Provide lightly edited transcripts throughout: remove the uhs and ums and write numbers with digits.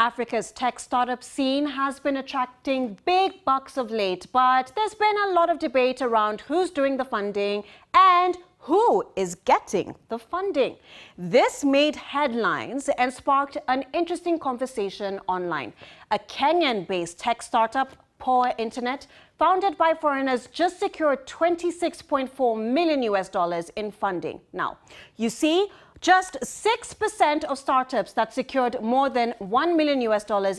Africa's tech startup scene has been attracting big bucks of late, but there's been a lot of debate around who's doing the funding and who is getting the funding. This made headlines and sparked an interesting conversation online. A Kenyan-based tech startup, Poor Internet, founded by foreigners, just secured $26.4 million in funding. Now, you see, just 6% of startups that secured more than $1 million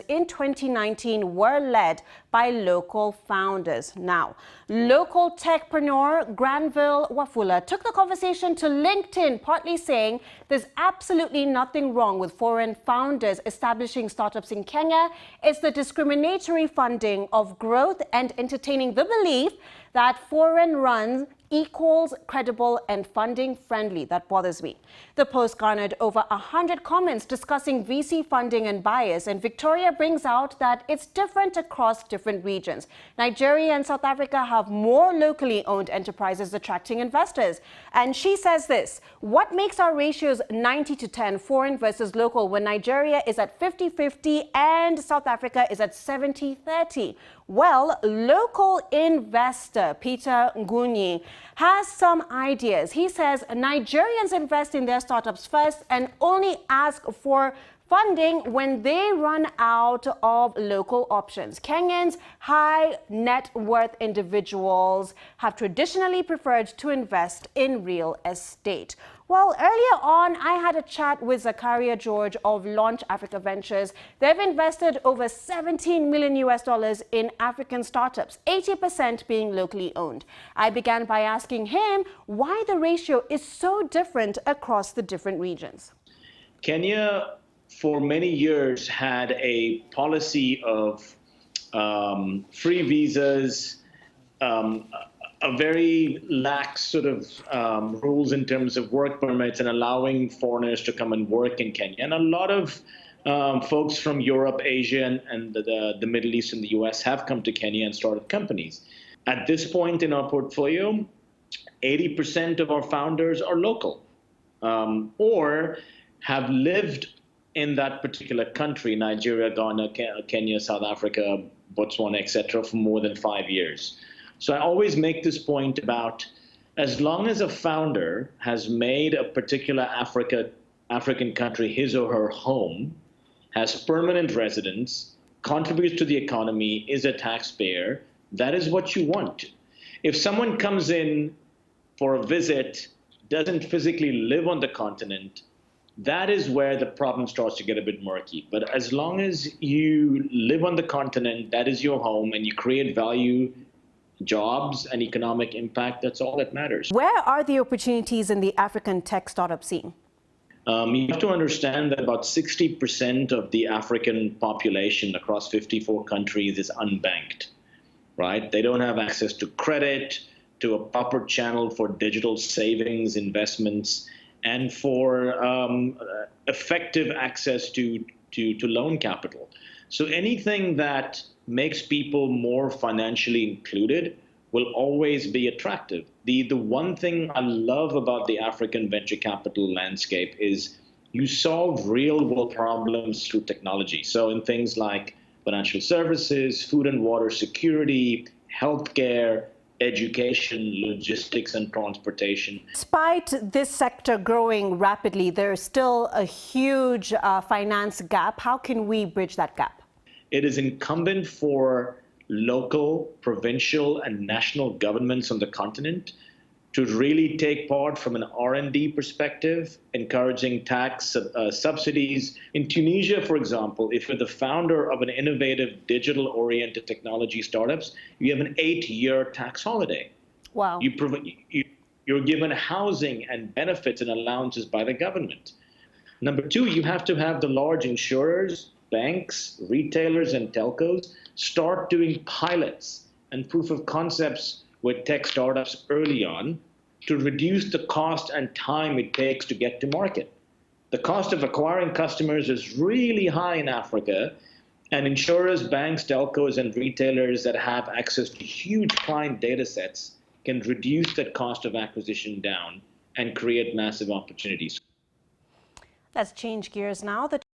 in 2019 were led by local founders. Now, local techpreneur Granville Wafula took the conversation to LinkedIn, partly saying there's absolutely nothing wrong with foreign founders establishing startups in Kenya. It's the discriminatory funding of growth and entertaining the belief that foreign runs equals credible and funding friendly that bothers me. The post garnered over 100 comments discussing VC funding and bias, and Victoria brings out that it's different across different regions. Nigeria and South Africa have more locally owned enterprises attracting investors. And she says this: what makes our ratios 90-10 foreign versus local when Nigeria is at 50-50 and South Africa is at 70-30? Well, local investor Peter Ngunyi has some ideas. He says Nigerians invest in their startups first and only ask for funding when they run out of local options. Kenyans, high net worth individuals, have traditionally preferred to invest in real estate. Well, earlier on, I had a chat with Zachariah George of Launch Africa Ventures. They've invested over $17 million in African startups, 80% being locally owned. I began by asking him why the ratio is so different across the different regions. Kenya, for many years, had a policy of free visas, a very lax sort of rules in terms of work permits and allowing foreigners to come and work in Kenya. And a lot of folks from Europe, Asia, and the Middle East and the US have come to Kenya and started companies. At this point in our portfolio, 80% of our founders are local or have lived in that particular country, Nigeria, Ghana, Kenya, South Africa, Botswana, etc., for more than 5 years. So I always make this point about, as long as a founder has made a particular African country his or her home, has permanent residence, contributes to the economy, is a taxpayer, that is what you want. If someone comes in for a visit, doesn't physically live on the continent, that is where the problem starts to get a bit murky. But as long as you live on the continent, that is your home, and you create value, jobs, and economic impact, that's all that matters. Where are the opportunities in the African tech startup scene? You have to understand that about 60% of the African population across 54 countries is unbanked, right? They don't have access to credit, to a proper channel for digital savings, investments, and for effective access to loan capital. So anything that makes people more financially included will always be attractive. The one thing I love about the African venture capital landscape is you solve real world problems through technology. So in things like financial services, food and water security, healthcare, education, logistics, and transportation. Despite this sector growing rapidly, there's still a huge finance gap. How can we bridge that gap? It is incumbent for local, provincial, and national governments on the continent to really take part from an R&D perspective, encouraging tax subsidies. In Tunisia, for example, if you're the founder of an innovative digital-oriented technology startups, you have an 8-year tax holiday. Wow. You're given housing and benefits and allowances by the government. Number two, you have to have the large insurers, banks, retailers, and telcos start doing pilots and proof of concepts with tech startups early on to reduce the cost and time it takes to get to market. The cost of acquiring customers is really high in Africa, and insurers, banks, telcos, and retailers that have access to huge client data sets can reduce that cost of acquisition down and create massive opportunities. Let's change gears now.